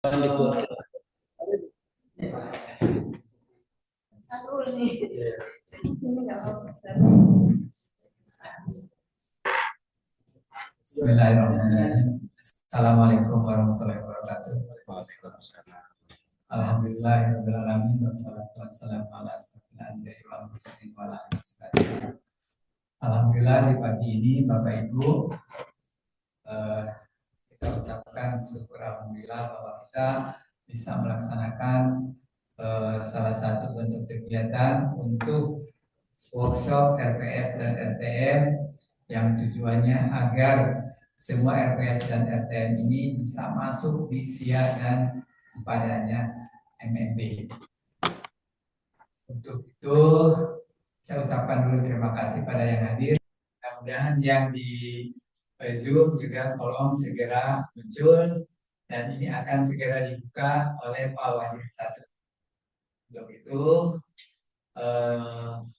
Bismillahirrahmanirrahim. Assalamualaikum warahmatullahi wabarakatuh. Alhamdulillahirabbil alamin wassalatu wassalamu ala asyrofil anbiya'i wal mursalin wa ala alihi wasallam. Alhamdulillah di pagi ini Bapak Ibu kita ucapkan syukur alhamdulillah bahwa kita bisa melaksanakan salah satu bentuk kegiatan untuk workshop RPS dan RTM yang tujuannya agar semua RPS dan RTM ini bisa masuk di SIA dan sepadanya MMP. Untuk itu saya ucapkan dulu terima kasih pada yang hadir. Mudah-mudahan yang di Zoom juga tolong segera muncul dan ini akan segera dibuka oleh Pak Wahid satu. Untuk itu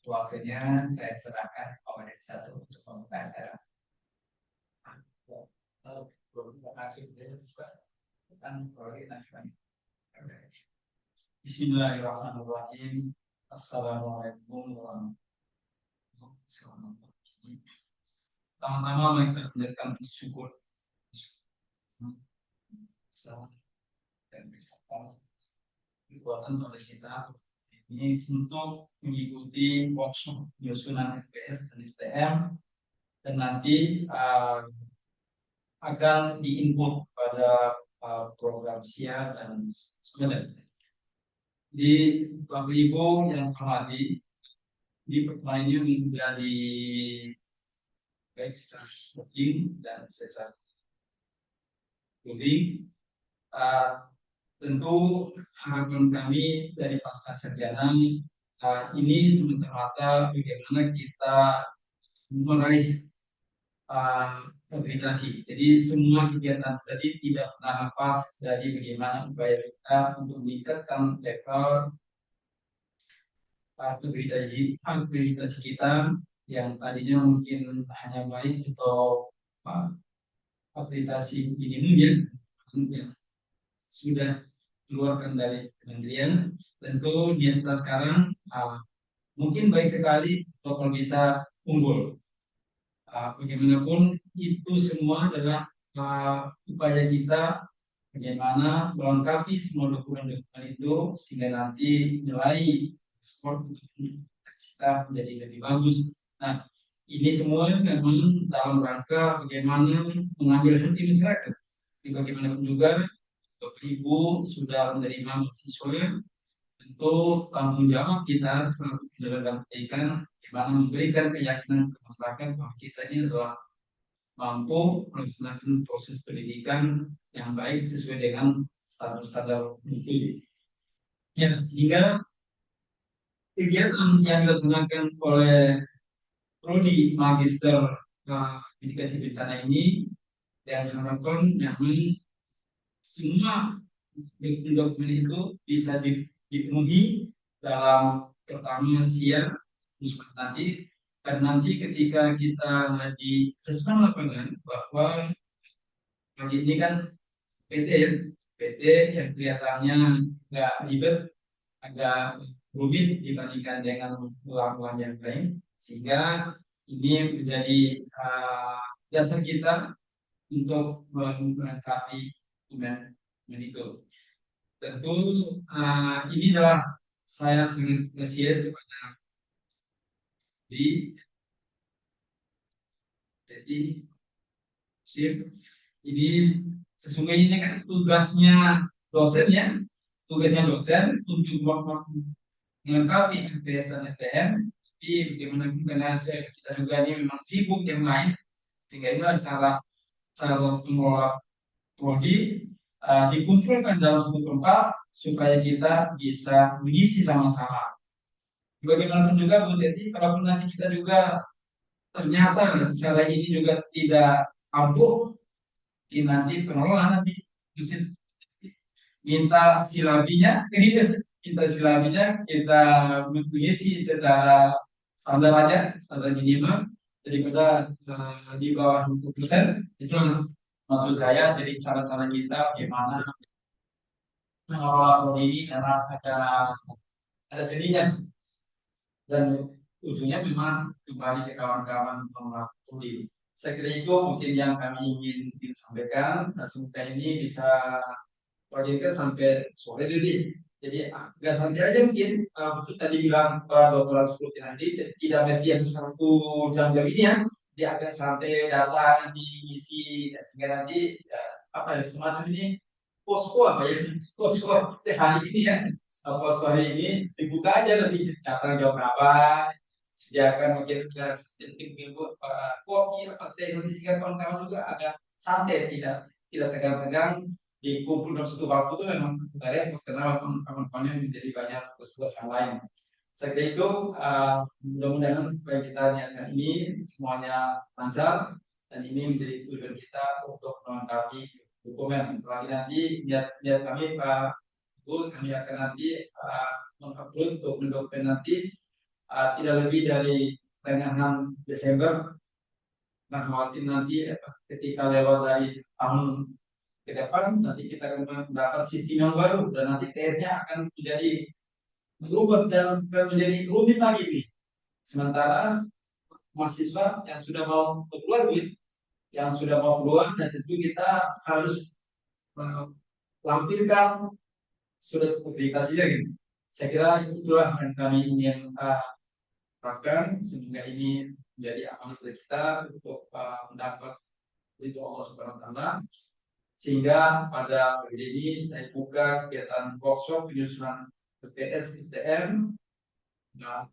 waktunya saya serahkan Pak Wahid satu untuk membuka acara. Terima kasih Bismillahirrahmanirrahim. Assalamualaikum warahmatullahi wabarakatuh. Pertama-tama kita panjatkan syukur dan bersyukur kekuatan pada kita ini untuk mengikuti workshop penyusunan RPS dan STM dan nanti akan diinput pada program SIA dan sebagainya. Di Bapak Ibu yang hormati, di pertemuan ini menjadi baik secara daring dan secara luring. Tentu harapan kami dari pasca sarjana ini semata-mata bagaimana kita meraih rehabilitasi. Jadi semua kegiatan tadi tidak pernah lepas dari bagaimana upaya kita untuk meningkatkan level rehabilitasi kita yang tadinya mungkin hanya baik untuk rehabilitasi minimum yang sudah keluarkan dari kementerian. Tentu di atas sekarang mungkin baik sekali kalau bisa unggul. Bagaimanapun itu semua adalah upaya kita bagaimana melengkapi semua dokumen-dokumen itu sehingga nanti nilai skor kita menjadi lebih bagus. Nah, ini semua memang dalam rangka bagaimana mengambil hati masyarakat. Bagaimanapun juga Bapak Ibu sudah menerima mahasiswa, tentu tanggung jawab kita selaku penyelenggara pendidikan bagaimana memberikan keyakinan ke masyarakat bahwa kita ini adalah mampu melaksanakan proses pendidikan yang baik sesuai dengan standar-standar mutu. Ya, sehingga kegiatan yang dilaksanakan oleh Prodi Magister Mitigasi Bencana ini dan diharapkan memang semua dokumen itu bisa dipenuhi dalam pertama SIA nanti. Dan nanti ketika kita di asesmen lapangan bahwa pagi ini kan PT yang kelihatannya nggak ribet, agak rumit dibandingkan dengan uang yang lain, sehingga ini menjadi dasar kita untuk melengkapi dokumen itu. Tentu ini adalah saya sangat kasihan kepada jadi ini sesungguhnya ini kan tugasnya dosen untuk melengkapi MPS dan STM. Tapi bagaimana karena kita juga ini memang sibuk yang lain, sehingga inilah cara pengelola prodi dikumpulkan dalam satu tempat supaya kita bisa mengisi sama-sama. Bagaimanapun juga Bu Teti, kalaupun nanti kita juga ternyata cara ini juga tidak ampuh, nanti pengelola nanti minta silabinya, kita mengisi secara standar aja, standar minimal daripada di bawah 20%. Itu maksud saya. Jadi cara-cara kita bagaimana mengelola ini karena ada seninya dan ujungnya memang kembali ke kawan-kawan pengelola studi. Saya kira itu mungkin yang kami ingin sampaikan. Nah, semoga ini bisa proyeknya sampai sore jadi. Jadi agak santai aja mungkin. Betul tadi bilang Dr. Seperti nanti tidak mesti yang satu jam-jam ini ya. Dia agak santai datang diisi sehingga nanti apa ya semacam ini posko apa ya posko sehari ini ya. Posko hari ini dibuka aja nanti datang jam berapa sediakan mungkin kopi apa teh nanti sehingga kawan-kawan juga agak santai tidak tegang-tegang dikumpul dalam satu waktu itu memang repot karena kawan-kawannya menjadi banyak tugas yang lain. Saya kira itu mudah-mudahan apa yang kita niatkan ini semuanya lancar dan ini menjadi tujuan kita untuk melengkapi dokumen. Apalagi nanti niat kami Pak Gus kami akan nanti mengupload dokumen nanti tidak lebih dari pertengahan Desember. Nah, khawatir nanti ketika lewat dari tahun ke depan nanti kita akan mendapat sistem yang baru dan nanti TS-nya akan menjadi berubah dan menjadi rumit lagi nih. Sementara mahasiswa yang sudah mau keluar duit, yang sudah mau keluar dan tentu kita harus melampirkan surat publikasinya gitu. Saya kira itulah yang kami ingin harapkan sehingga ini menjadi amanat dari kita untuk mendapat ridho Allah Subhanahu wa taala. Sehingga pada periode ini saya buka kegiatan workshop penyusunan BPS ITM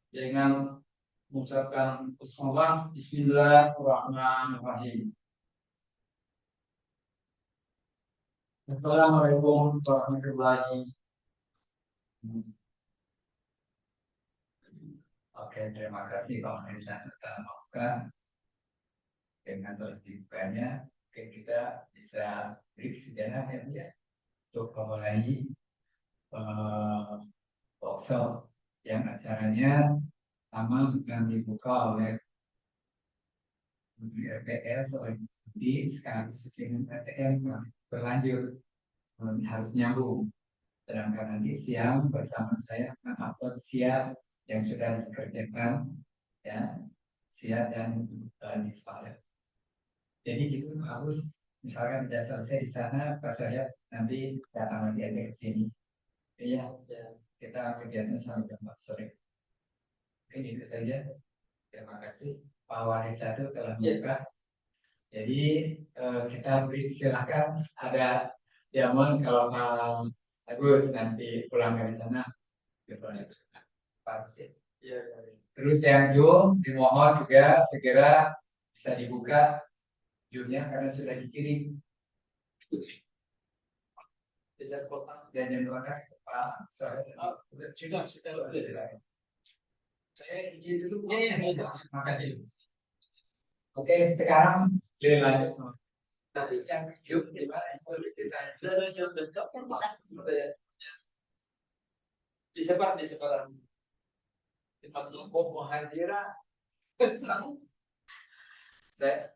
dengan mengucapkan Bismillahirrahmanirrahim. Assalamualaikum warahmatullahi wabarakatuh. Oke, terima kasih Pak Maisa Muka dengan dibukanya. Oke, kita bisa break sejenak ya untuk memulai workshop yang acaranya sama akan dibuka oleh RPS oleh di sekaligus dengan PTM berlanjut harus nyambung. Sedangkan nanti siang bersama saya akan upload siap yang sudah dikerjakan ya siap dan dispal. Jadi gitu harus misalkan sudah selesai di sana pas saya nanti datang lagi aja ke sini. Iya, ya, kita kegiatan sampai jam 4 sore. Oke, itu saja. Terima kasih Pak Wali satu telah membuka. Jadi kita beri silakan ada jamuan kalau Pak Agus nanti pulang dari sana. Terus yang Zoom dimohon juga segera bisa dibuka Zoom-nya karena sudah dikirim. Jejak kotak dan yang kotak Pak sudah. Saya izin dulu. Makasih. Oke, sekarang lanjut sama. Tapi yang Zoom gimana? Disebar. Pas mau hajira, saya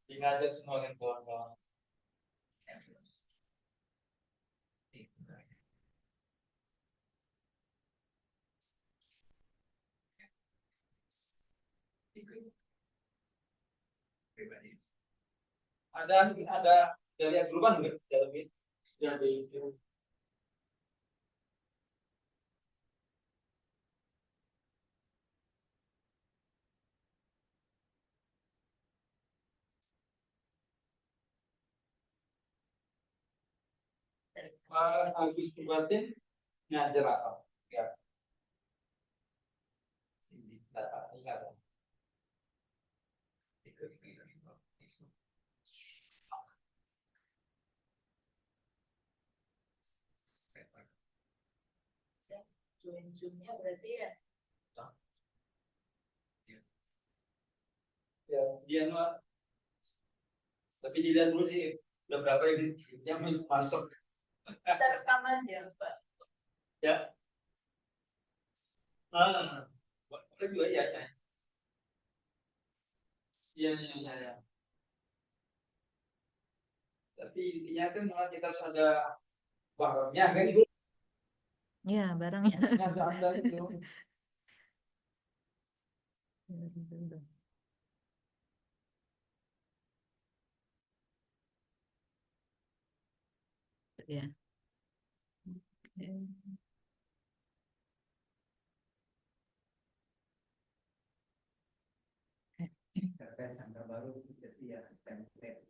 Dingajar semua kan kawan-kawan. Ada lihat perubahan nggak dalam ini? Jadi Agus Pribatin ngajar apa? Ya. Ingat. Zoom-nya berarti ya. Ya, dia mah. Tapi dilihat dulu sih udah berapa yang masuk. Kita rekaman ya, Pak. Ya. Boleh juga ya. Iya. Tapi intinya kan malah kita harus ada barangnya kan itu. Ya, barangnya. Yang Anda itu. Ya. Oke. RPS yang terbaru jadi ya template.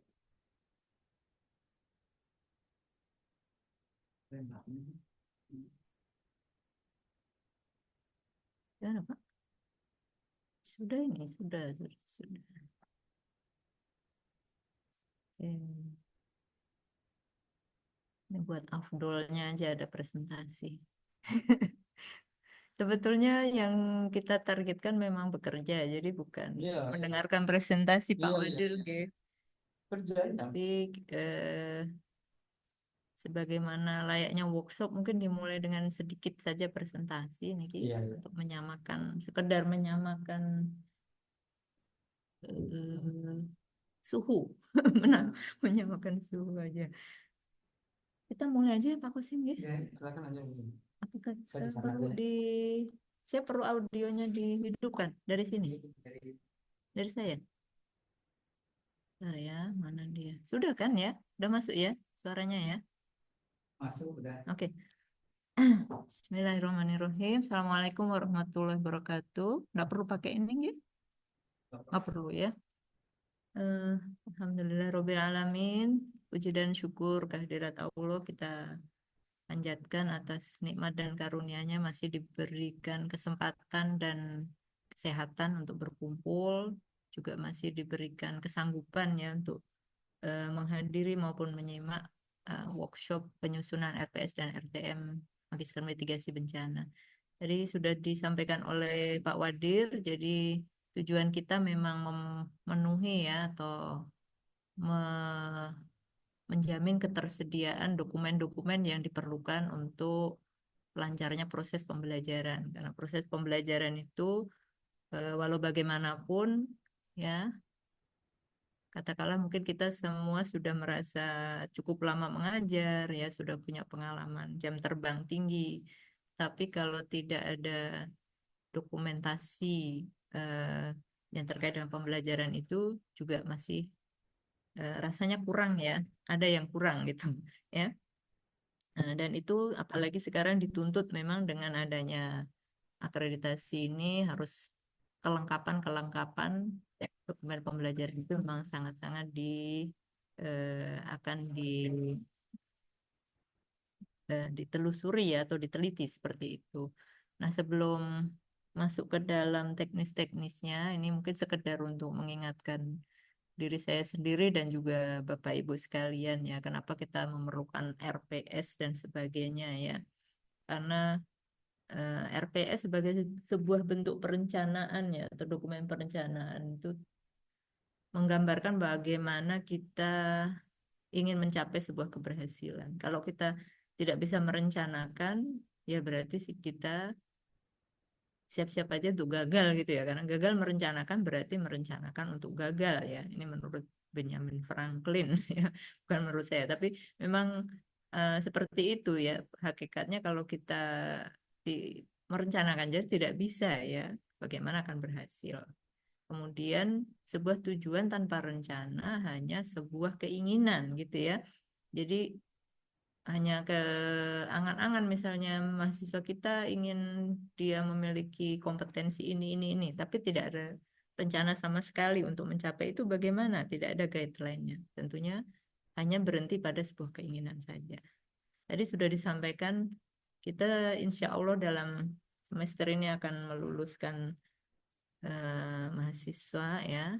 Ya, Pak. Sudah ini, sudah. Oke. Ini buat afdolnya aja ada presentasi. Sebetulnya yang kita targetkan memang bekerja, jadi bukan Iya, mendengarkan presentasi Pak iya, iya, Wadir, iya. gitu. Kerja ya. Tapi sebagaimana layaknya workshop mungkin dimulai dengan sedikit saja presentasi Niki, Iya, iya. untuk menyamakan, sekedar menyamakan eh, suhu, menyamakan suhu aja. Kita mulai aja Pak Kosim ya. Ya, Silakan aja. Apakah Saya di sana perlu aja. saya perlu audionya dihidupkan dari sini, dari dari saya. Bentar ya, mana dia? Sudah kan ya? Udah masuk ya suaranya ya? masuk udah. Oke. Bismillahirrahmanirrahim. Assalamualaikum warahmatullahi wabarakatuh. Nggak perlu pakai ini ya? Nggak perlu ya? Eh, Alhamdulillah Rabbil Alamin. Puji dan syukur kehadirat Allah kita panjatkan atas nikmat dan karunia-Nya masih diberikan kesempatan dan kesehatan untuk berkumpul, juga masih diberikan kesanggupan ya untuk menghadiri maupun menyimak workshop penyusunan RPS dan RTM Magister Mitigasi Bencana. Tadi sudah disampaikan oleh Pak Wadir, jadi tujuan kita memang memenuhi ya atau me- menjamin ketersediaan dokumen-dokumen yang diperlukan untuk lancarnya proses pembelajaran. Karena proses pembelajaran itu walau bagaimanapun ya, katakanlah mungkin kita semua sudah merasa cukup lama mengajar ya, sudah punya pengalaman jam terbang tinggi. Tapi kalau tidak ada dokumentasi eh, yang terkait dengan pembelajaran itu juga masih rasanya kurang ya, ada yang kurang gitu ya. Dan itu apalagi sekarang dituntut memang dengan adanya akreditasi ini harus kelengkapan-kelengkapan dokumen pembelajaran itu memang sangat-sangat akan ditelusuri ya atau diteliti seperti itu. Nah, sebelum masuk ke dalam teknis-teknisnya, ini mungkin sekedar untuk mengingatkan diri saya sendiri dan juga Bapak Ibu sekalian ya, kenapa kita memerlukan RPS dan sebagainya ya. Karena RPS sebagai sebuah bentuk perencanaan ya atau dokumen perencanaan itu menggambarkan bagaimana kita ingin mencapai sebuah keberhasilan. Kalau kita tidak bisa merencanakan, ya berarti sih kita siap-siap aja untuk gagal gitu ya. Karena gagal merencanakan berarti merencanakan untuk gagal ya. Ini menurut Benjamin Franklin ya, bukan menurut saya. Tapi memang seperti itu ya. Hakikatnya kalau kita merencanakan jadi tidak bisa ya. Bagaimana akan berhasil? Kemudian sebuah tujuan tanpa rencana hanya sebuah keinginan gitu ya. Jadi hanya ke angan-angan misalnya mahasiswa kita ingin dia memiliki kompetensi ini, tapi tidak ada rencana sama sekali untuk mencapai itu bagaimana? Tidak ada guideline-nya. Tentunya hanya berhenti pada sebuah keinginan saja. Tadi sudah disampaikan kita insya Allah dalam semester ini akan meluluskan mahasiswa ya,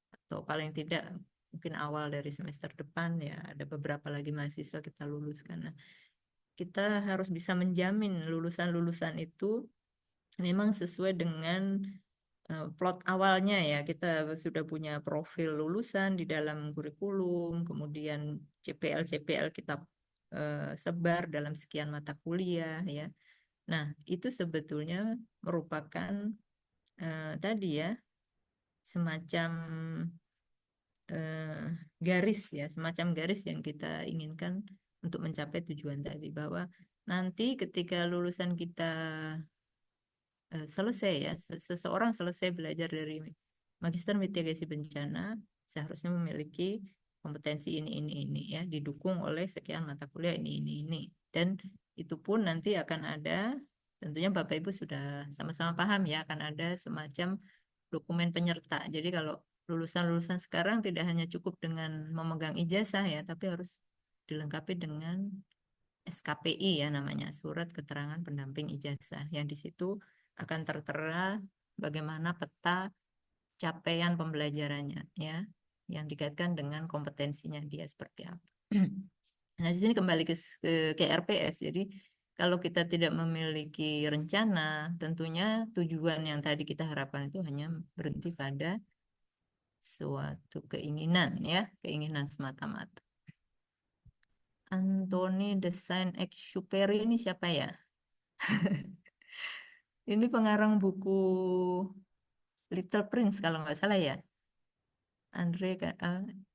atau paling tidak mungkin awal dari semester depan ya ada beberapa lagi mahasiswa kita luluskan. Nah, kita harus bisa menjamin lulusan-lulusan itu memang sesuai dengan plot awalnya ya. Kita sudah punya profil lulusan di dalam kurikulum, kemudian CPL-CPL kita sebar dalam sekian mata kuliah ya. Nah, itu sebetulnya merupakan tadi ya semacam eh, garis ya, semacam garis yang kita inginkan untuk mencapai tujuan tadi bahwa nanti ketika lulusan kita selesai ya, seseorang selesai belajar dari Magister Mitigasi Bencana, seharusnya memiliki kompetensi ini ya, didukung oleh sekian mata kuliah ini. Dan itu pun nanti akan ada, tentunya Bapak Ibu sudah sama-sama paham ya, akan ada semacam dokumen penyerta. Jadi kalau lulusan-lulusan sekarang tidak hanya cukup dengan memegang ijazah ya, tapi harus dilengkapi dengan SKPI ya namanya, Surat Keterangan Pendamping Ijazah. Yang di situ akan tertera bagaimana peta capaian pembelajarannya ya, yang dikaitkan dengan kompetensinya dia seperti apa. Nah, di sini kembali ke RPS. Jadi kalau kita tidak memiliki rencana, tentunya tujuan yang tadi kita harapkan itu hanya berhenti pada suatu keinginan ya, keinginan semata-mata. Anthony de Saint-Exupéry ini siapa ya? Ini pengarang buku Little Prince kalau nggak salah ya.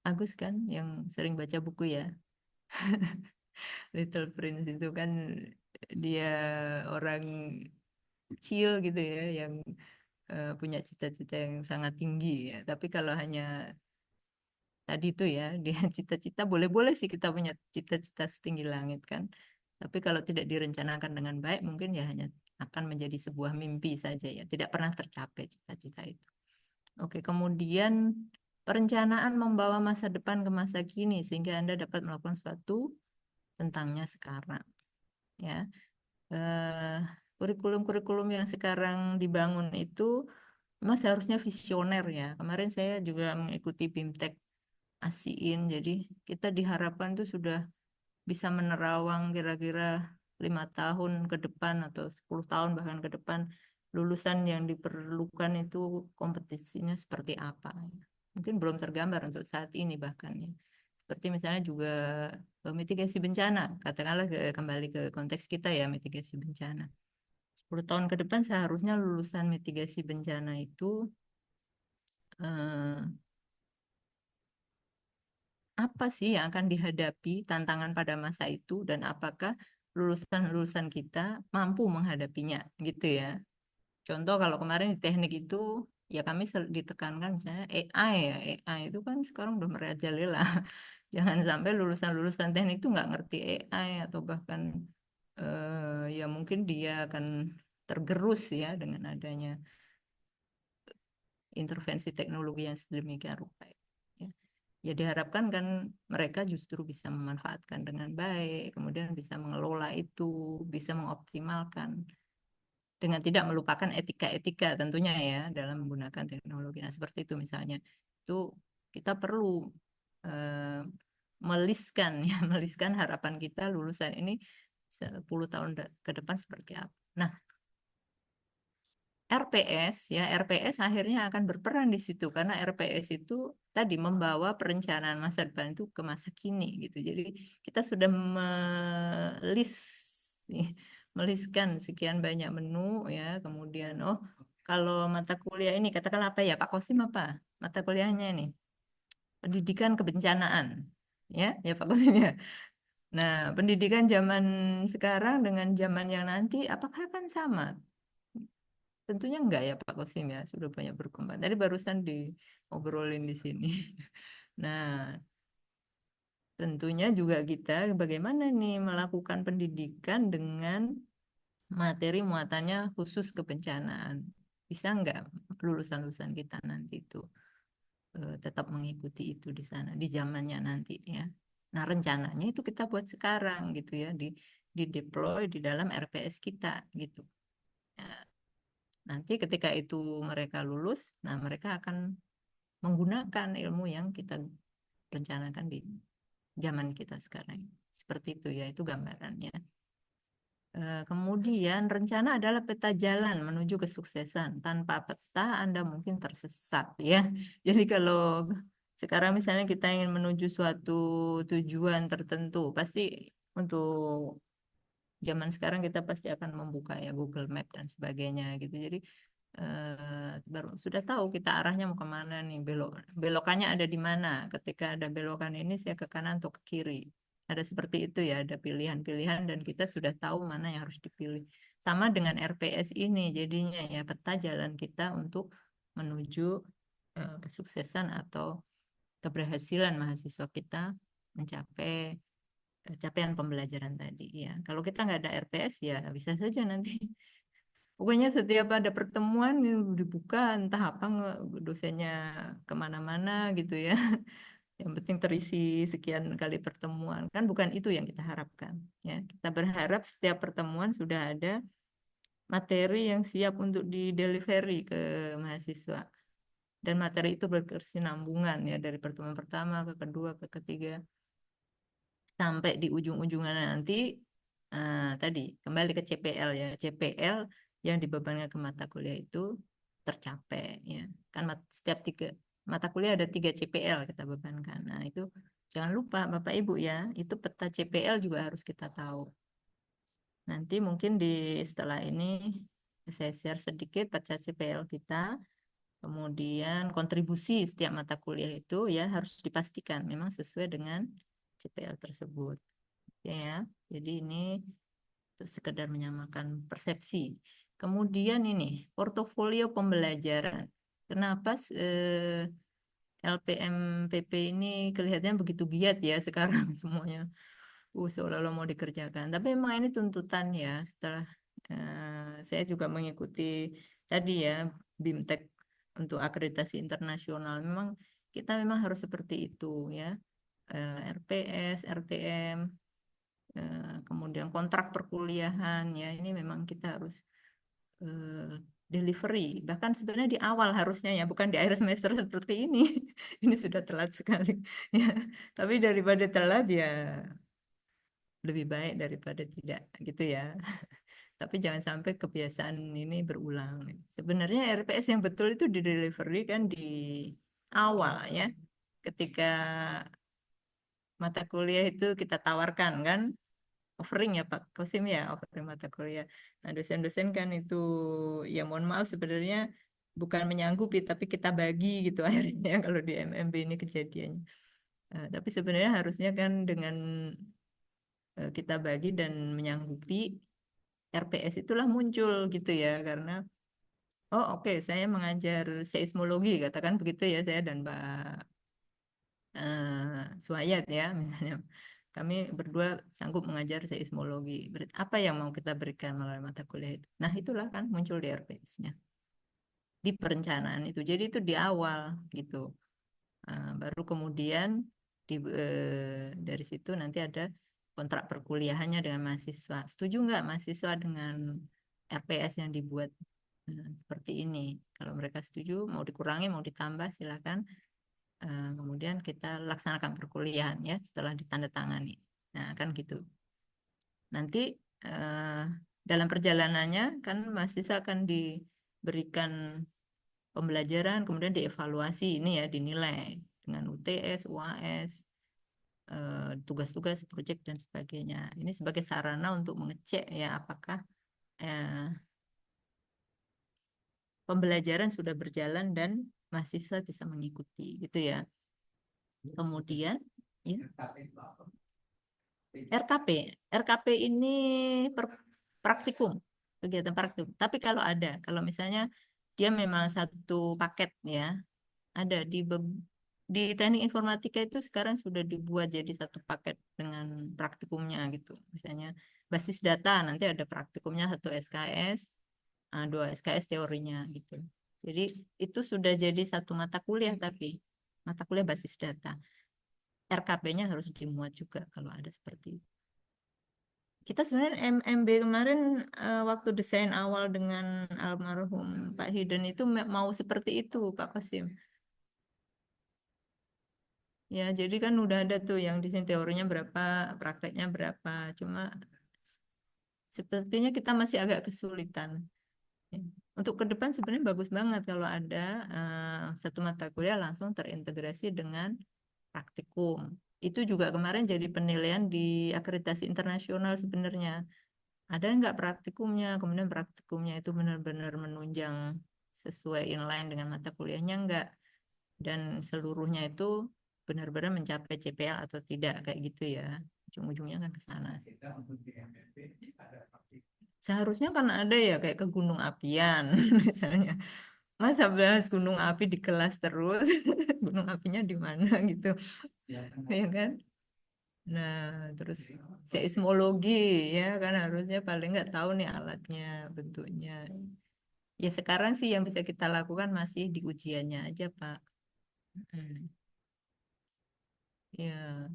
Agus kan yang sering baca buku ya. Little Prince itu kan dia orang kecil gitu ya, yang punya cita-cita yang sangat tinggi ya. Tapi kalau hanya tadi itu ya, dia cita-cita boleh-boleh sih kita punya cita-cita setinggi langit kan. Tapi kalau tidak direncanakan dengan baik, mungkin ya hanya akan menjadi sebuah mimpi saja ya, tidak pernah tercapai cita-cita itu. Oke, kemudian perencanaan membawa masa depan ke masa kini sehingga Anda dapat melakukan sesuatu tentangnya sekarang. Ya, eh, kurikulum-kurikulum yang sekarang dibangun itu memang seharusnya visioner ya. Kemarin saya juga mengikuti BIMTEK ASIIN, jadi kita diharapkan tuh sudah bisa menerawang kira-kira 5 tahun ke depan atau 10 tahun bahkan ke depan lulusan yang diperlukan itu kompetisinya seperti apa. Mungkin belum tergambar untuk saat ini bahkan ya. Seperti misalnya juga mitigasi bencana, katakanlah kembali ke konteks kita ya, mitigasi bencana. 10 tahun ke depan seharusnya lulusan mitigasi bencana itu eh, apa sih yang akan dihadapi tantangan pada masa itu dan apakah lulusan-lulusan kita mampu menghadapinya gitu ya. Contoh kalau kemarin di teknik itu ya kami ditekankan misalnya AI ya. AI itu kan sekarang udah merajalela. Jangan sampai lulusan-lulusan teknik itu nggak ngerti AI atau bahkan ya mungkin dia akan tergerus ya dengan adanya intervensi teknologi yang sedemikian rupa. Ya. Ya diharapkan kan mereka justru bisa memanfaatkan dengan baik, kemudian bisa mengelola itu, bisa mengoptimalkan dengan tidak melupakan etika-etika tentunya ya dalam menggunakan teknologi. Nah, seperti itu misalnya. Itu kita perlu eh, meliskan ya, meliskan harapan kita lulusan ini 10 tahun ke depan seperti apa. Nah, RPS ya, RPS akhirnya akan berperan di situ karena RPS itu tadi membawa perencanaan masa depan itu ke masa kini gitu. Jadi kita sudah meliskan sekian banyak menu ya, kemudian oh kalau mata kuliah ini katakanlah apa ya Pak Kosim apa mata kuliahnya ini pendidikan kebencanaan ya ya Pak Kosim ya. Nah, pendidikan zaman sekarang dengan zaman yang nanti apakah akan sama? Tentunya enggak ya Pak Kosim ya, sudah banyak berkembang. Tadi barusan diobrolin di sini. Nah, tentunya juga kita bagaimana nih melakukan pendidikan dengan materi muatannya khusus kebencanaan. Bisa enggak lulusan-lulusan kita nanti itu tetap mengikuti itu di sana, di zamannya nanti ya. Nah, rencananya itu kita buat sekarang gitu ya, di deploy di dalam RPS kita gitu. Ya, nanti ketika itu mereka lulus, nah mereka akan menggunakan ilmu yang kita rencanakan di zaman kita sekarang. Seperti itu ya, itu gambarannya. Kemudian rencana adalah peta jalan menuju kesuksesan. Tanpa peta Anda mungkin tersesat ya. Jadi kalau sekarang misalnya kita ingin menuju suatu tujuan tertentu, pasti untuk zaman sekarang kita pasti akan membuka ya Google Map dan sebagainya gitu. Jadi baru sudah tahu kita arahnya mau kemana nih, belokannya ada di mana. Ketika ada belokan ini saya ke kanan atau ke kiri. Ada seperti itu ya, ada pilihan-pilihan dan kita sudah tahu mana yang harus dipilih. Sama dengan RPS ini jadinya ya peta jalan kita untuk menuju kesuksesan atau keberhasilan mahasiswa kita mencapai capaian pembelajaran tadi ya. Kalau kita nggak ada RPS ya bisa saja nanti. Pokoknya setiap ada pertemuan dibuka entah apa dosennya kemana-mana gitu ya. Yang penting terisi sekian kali pertemuan. Kan bukan itu yang kita harapkan. Ya, kita berharap setiap pertemuan sudah ada materi yang siap untuk di-delivery ke mahasiswa. Dan materi itu berkesinambungan ya dari pertemuan pertama ke kedua ke ketiga sampai di ujung-ujungnya nanti tadi kembali ke CPL ya. CPL yang dibebankan ke mata kuliah itu tercapai ya. Kan setiap mata kuliah ada 3 CPL kita bebankan. Nah, itu jangan lupa Bapak Ibu ya, itu peta CPL juga harus kita tahu. Nanti mungkin setelah ini saya share sedikit peta CPL kita, kemudian kontribusi setiap mata kuliah itu ya harus dipastikan memang sesuai dengan CPL tersebut. Ya, jadi ini untuk sekedar menyamakan persepsi. Kemudian ini portofolio pembelajaran. Kenapa LPMPP ini kelihatannya begitu giat ya sekarang semuanya seolah-olah mau dikerjakan. Tapi memang ini tuntutan ya. Setelah saya juga mengikuti tadi ya BIMTEK untuk akreditasi internasional. Kita memang harus seperti itu ya. RPS, RTM, kemudian kontrak perkuliahan ya. Ini memang kita harus delivery. Bahkan sebenarnya di awal harusnya ya, bukan di akhir semester seperti ini. Ini sudah telat sekali. Ya, tapi daripada telat ya lebih baik daripada tidak gitu ya. Tapi jangan sampai kebiasaan ini berulang. Sebenarnya RPS yang betul itu di delivery kan di awal ya. Ketika mata kuliah itu kita tawarkan kan, offering ya Pak Kosim ya, offering mata kuliah. Nah, dosen-dosen kan itu ya mohon maaf sebenarnya bukan menyanggupi tapi kita bagi gitu akhirnya kalau di MMB ini kejadiannya. Tapi sebenarnya harusnya kan dengan kita bagi dan menyanggupi RPS itulah muncul gitu ya karena oh oke, saya mengajar seismologi katakan begitu ya saya dan Mbak Suayat ya misalnya kami berdua sanggup mengajar seismologi. Apa yang mau kita berikan melalui mata kuliah itu? Nah itulah kan muncul di RPS-nya di perencanaan itu. Jadi itu di awal gitu. Baru kemudian dari situ nanti ada kontrak perkuliahannya dengan mahasiswa. Setuju nggak mahasiswa dengan RPS yang dibuat seperti ini? Kalau mereka setuju, mau dikurangi, mau ditambah, silakan. Kemudian kita laksanakan perkuliahan ya setelah ditandatangani. Nah, kan gitu. Nanti eh, dalam perjalanannya kan mahasiswa akan diberikan pembelajaran, kemudian dievaluasi ini ya dinilai dengan UTS, UAS, tugas-tugas, proyek dan sebagainya. Ini sebagai sarana untuk mengecek ya apakah eh, pembelajaran sudah berjalan dan mahasiswa bisa mengikuti gitu ya. Kemudian ya, RKP. RKP ini praktikum, kegiatan praktikum. Tapi kalau misalnya dia memang satu paket ya, ada di teknik informatika itu sekarang sudah dibuat jadi satu paket dengan praktikumnya gitu. Misalnya basis data nanti ada praktikumnya satu SKS, dua SKS teorinya gitu. Jadi itu sudah jadi satu mata kuliah tapi mata kuliah basis data. RKP-nya harus dimuat juga kalau ada seperti itu. Kita sebenarnya MMB kemarin waktu desain awal dengan almarhum Pak Hiden itu mau seperti itu Pak Qasim. Ya, jadi kan udah ada tuh yang di sini teorinya berapa, prakteknya berapa. Cuma sepertinya kita masih agak kesulitan. Ya. Untuk ke depan sebenarnya bagus banget kalau ada satu mata kuliah langsung terintegrasi dengan praktikum. Itu juga kemarin jadi penilaian di akreditasi internasional sebenarnya. Ada nggak praktikumnya? Kemudian praktikumnya itu benar-benar menunjang sesuai inline dengan mata kuliahnya nggak? Dan seluruhnya itu benar-benar mencapai CPL atau tidak kayak gitu ya. ujung-ujungnya kan ke sana sih. Kita untuk di MPP ada praktik. Seharusnya kan ada ya kayak ke gunung apian misalnya. Masa bahas gunung api di kelas terus, gunung apinya di mana gitu, Ya kan ya kan? Nah, terus seismologi ya kan harusnya paling nggak tahu nih alatnya, bentuknya. Ya sekarang sih yang bisa kita lakukan masih di ujiannya aja, Pak. Hmm. Ya,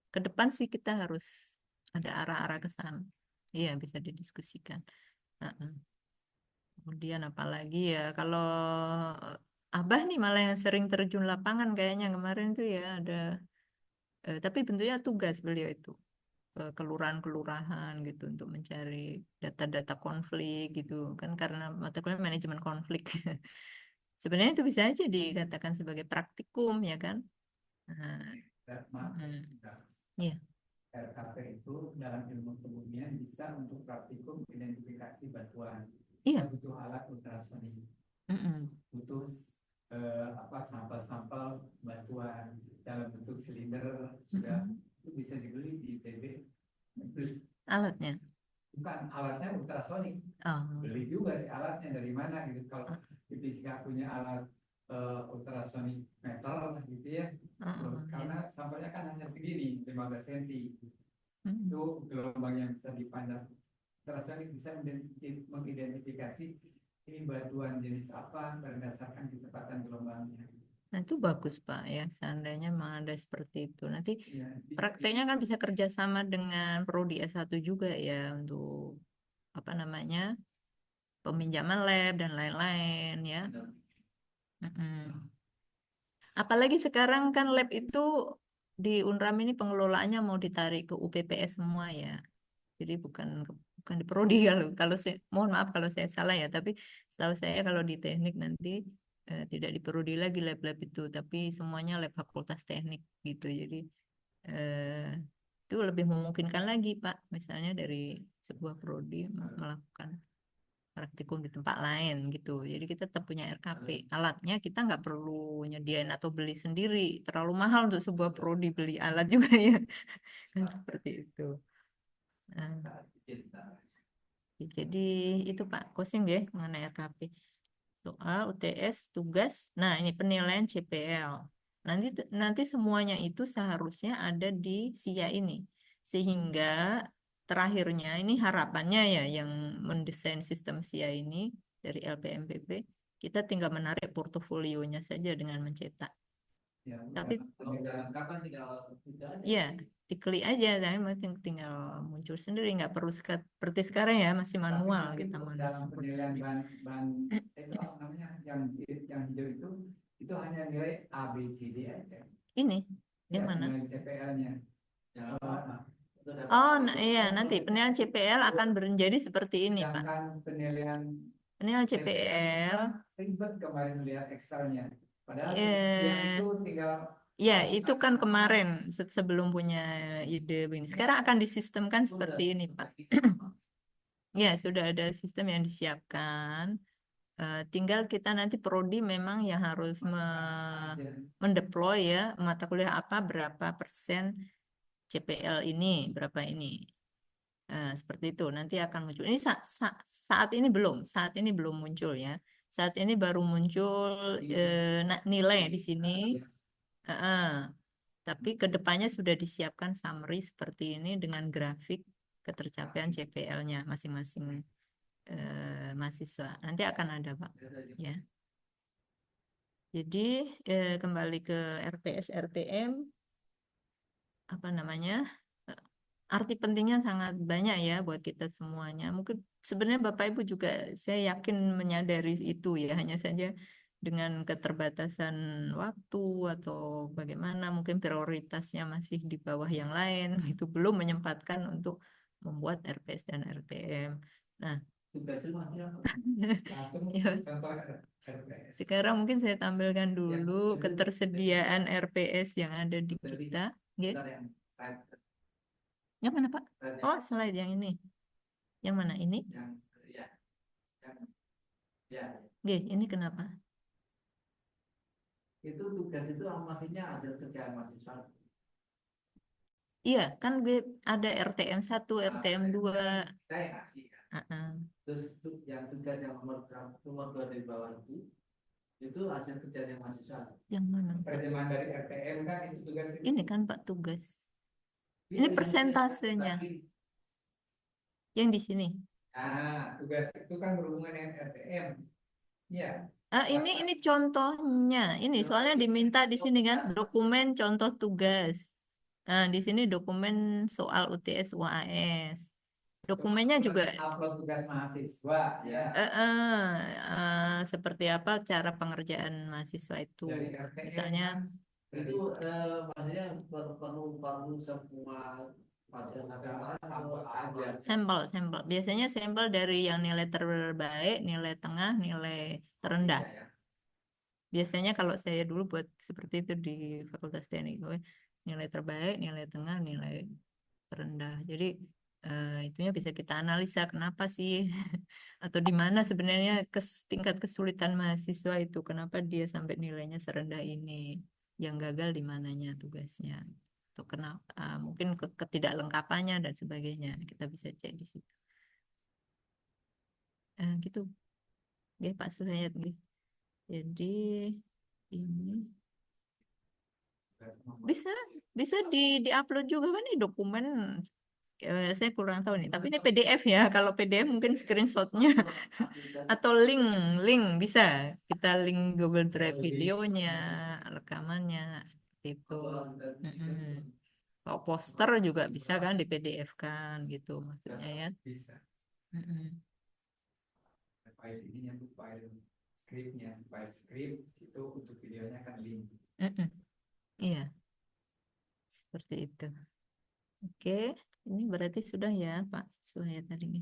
ke depan sih kita harus ada arah-arah ke sana. Iya, bisa didiskusikan. Heeh. Kemudian apalagi ya, kalau Abah nih malah yang sering terjun lapangan kayaknya kemarin tuh ya ada, tapi bentuknya tugas beliau itu ke kelurahan-kelurahan gitu untuk mencari data-data konflik gitu kan karena mata kuliah manajemen konflik. Sebenarnya itu bisa aja dikatakan sebagai praktikum ya kan? Nah, Maaf, mm, sebentar. iya, RKP itu dalam ilmu kebumian bisa untuk praktikum identifikasi batuan. iya, Kita butuh alat ultrasonik, mm-mm, butuh sampel-sampel batuan dalam bentuk silinder sudah mm-mm. itu bisa dibeli di TB. Alatnya. Bukan alatnya ultrasonik, Oh, beli juga sih alatnya dari mana gitu. Kalau di fisika punya alat ultrasonik metal gitu ya, iya. karena sampelnya kan hanya segini 15 cm, Mm-mm. itu gelombang yang bisa dipandang. Ultrasonik bisa mengidentifikasi ini batuan jenis apa berdasarkan kecepatan gelombangnya. Nah, itu bagus, Pak, ya. Seandainya memang ada seperti itu. Nanti Ya, bisa prakteknya kan bisa kerjasama dengan Prodi S1 juga ya untuk apa namanya peminjaman lab dan lain-lain ya. Mm-mm. Apalagi sekarang kan lab itu di Unram ini pengelolaannya mau ditarik ke UPPS semua ya. Jadi bukan di prodi kalau kalau saya mohon maaf kalau saya salah ya, tapi setahu saya kalau di teknik nanti tidak di prodi lagi lab-lab itu, tapi semuanya lab fakultas teknik gitu. Jadi eh, itu lebih memungkinkan lagi Pak, misalnya dari sebuah prodi melakukan praktikum di tempat lain gitu. Jadi kita tetap punya RKP. Alatnya kita nggak perlu nyediain atau beli sendiri. Terlalu mahal untuk sebuah prodi beli alat juga ya. Kan seperti itu. Nah, jadi itu Pak Kosim ya mengenai RKP. Soal UTS, tugas. Nah, ini penilaian CPL. Nanti semuanya itu seharusnya ada di SIA ini. Sehingga terakhirnya ini harapannya ya yang mendesain sistem SIA ini dari LPMPP, kita tinggal menarik portofolionya saja dengan mencetak. ya udah Tapi jalan kapan tinggal itu aja. ya diklik aja, tapi tinggal muncul sendiri, nggak perlu seperti sekarang ya masih Tapi manual nanti kita manual dalam penilaian ban itu apa namanya yang hijau itu hanya nilai A B C D aja. ini Ya yang mana? nilai CPL-nya. Ya, Oh, iya nanti penilaian CPL akan menjadi seperti ini, Pak. sedangkan penilaian Penilaian CPL CPL, ribet kemarin lihat Excelnya. Padahal yang eh, itu tinggal ya itu kan kemarin sebelum punya ide begini. Sekarang akan disistemkan seperti ini, Pak. Ya, sudah ada sistem yang disiapkan. Tinggal kita nanti prodi memang yang harus mendeploy ya mata kuliah apa berapa persen CPL ini, berapa ini. Seperti itu nanti akan muncul. Ini saat ini belum muncul ya. Saat ini baru muncul nilai di sini. Eh, tapi kedepannya sudah disiapkan summary seperti ini dengan grafik ketercapaian CPL-nya masing-masing mahasiswa. Nanti akan ada Pak. Ya. Jadi kembali ke RPS RTM apa namanya? Arti pentingnya sangat banyak ya buat kita semuanya. Mungkin sebenarnya Bapak Ibu juga saya yakin menyadari itu ya, hanya saja dengan keterbatasan waktu atau bagaimana mungkin prioritasnya masih di bawah yang lain, itu belum menyempatkan untuk membuat RPS dan RTM. Nah, langsung ya, contoh RPS. sekarang mungkin saya tampilkan dulu ketersediaan RPS yang ada di kita. Nggih. Yang mana Pak? Oh, slide yang ini. Yang mana ini? Nggih, ini kenapa? Itu tugas itu maksudnya hasil kerjaan mahasiswa. Iya, kan gue ada RTM 1, RTM 2. Kita yang ngasih kan. Heeh. Terus yang tugas yang nomor 2 dari bawah itu hasil kerjanya mahasiswa. Yang mana? Terjemahan dari RTM kan itu tugas Ini kan Pak tugas. Iya, Ini yang persentasenya. tadi. Yang di sini. Tugas itu kan berhubungan dengan RTM. Iya. Ini contohnya. Ini soalnya diminta di sini kan dokumen contoh tugas. Nah, di sini dokumen soal UTS UAS. Dokumennya juga Upload tugas mahasiswa ya. seperti apa cara pengerjaan mahasiswa itu. Dari RTM Misalnya kan. Itu maksudnya perlu semua mahasiswa sama aja. sampel. Biasanya sampel dari yang nilai terbaik, nilai tengah, nilai terendah. Iya, ya. Biasanya kalau saya dulu buat seperti itu di Fakultas Teknik, gue nilai terbaik, nilai tengah, nilai terendah. Jadi itunya bisa kita analisa kenapa sih atau di mana sebenarnya tingkat kesulitan mahasiswa itu, kenapa dia sampai nilainya serendah ini, yang gagal di mananya tugasnya, atau kenapa mungkin ketidaklengkapannya dan sebagainya. Kita bisa cek di situ. Gitu, ya Pak Suhayat. Jadi ini bisa bisa di-upload juga kan di dokumen. Saya kurang tahu nih, tapi ini PDF ya. Kalau PDF mungkin screenshotnya atau link bisa kita link Google Drive videonya, rekamannya seperti itu. Mm-mm. Kalau poster juga bisa kan di PDF kan gitu maksudnya ya. Bisa. Mm-mm. File ini yang file scriptnya, file script itu untuk videonya kan link. Mm-mm. Iya, seperti itu. Oke, ini berarti sudah ya Pak Suhaya tadi.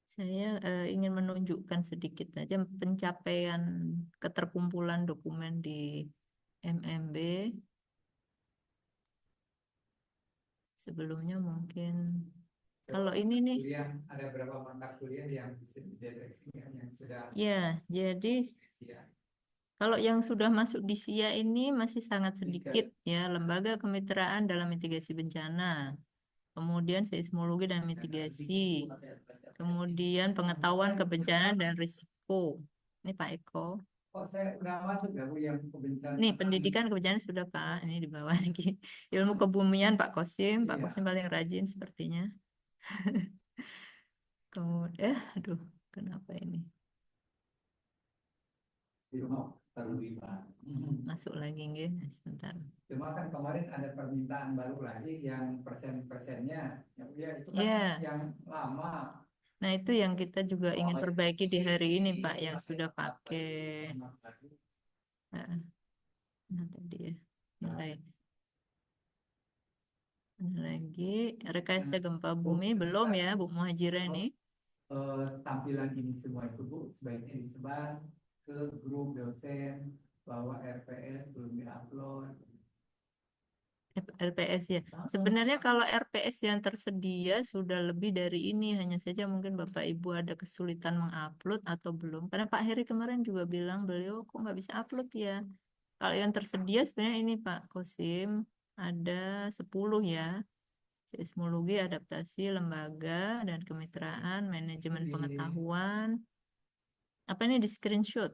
Saya ingin menunjukkan sedikit aja pencapaian keterkumpulan dokumen di MMB. Sebelumnya mungkin kalau ini nih, Kuliah ada berapa mata kuliah yang bisa dideteksi yang sudah ya, jadi ya. kalau yang sudah masuk di SIA ini masih sangat sedikit ya, lembaga kemitraan dalam mitigasi bencana, kemudian seismologi dan mitigasi, kemudian pengetahuan kebencanaan dan risiko. Ini Pak Eko. Oh, saya udah masuk ya Bu yang kebencanaan. Nih, pendidikan kebencanaan sudah Pak. Ini di bawah lagi. Ilmu kebumian Pak Kosim. Pak Iya. Kosim paling rajin sepertinya. Kemudian, aduh, kenapa ini? Masuk lagi nggih, sebentar. Cuma kan kemarin ada permintaan baru lagi yang persen-persennya. Ya, itu kan Iya. yang lama. Nah, itu yang kita juga ingin perbaiki di hari ini, Pak, yang sudah pakai. Nah, tadi ya, nilai. Lagi, rekayasa gempa bumi belum ya, Bu Muhajira ini. Tampilan ini semua itu Bu sebaiknya disebar ke grup dosen bahwa RPS belum diupload. RPS ya. Sebenarnya kalau RPS yang tersedia sudah lebih dari ini, hanya saja mungkin Bapak Ibu ada kesulitan mengupload atau belum. Karena Pak Heri kemarin juga bilang beliau kok nggak bisa upload ya. Kalau yang tersedia sebenarnya ini Pak Kosim ada 10 ya. Seismologi, adaptasi, lembaga dan kemitraan, manajemen pengetahuan. Apa ini di screenshot?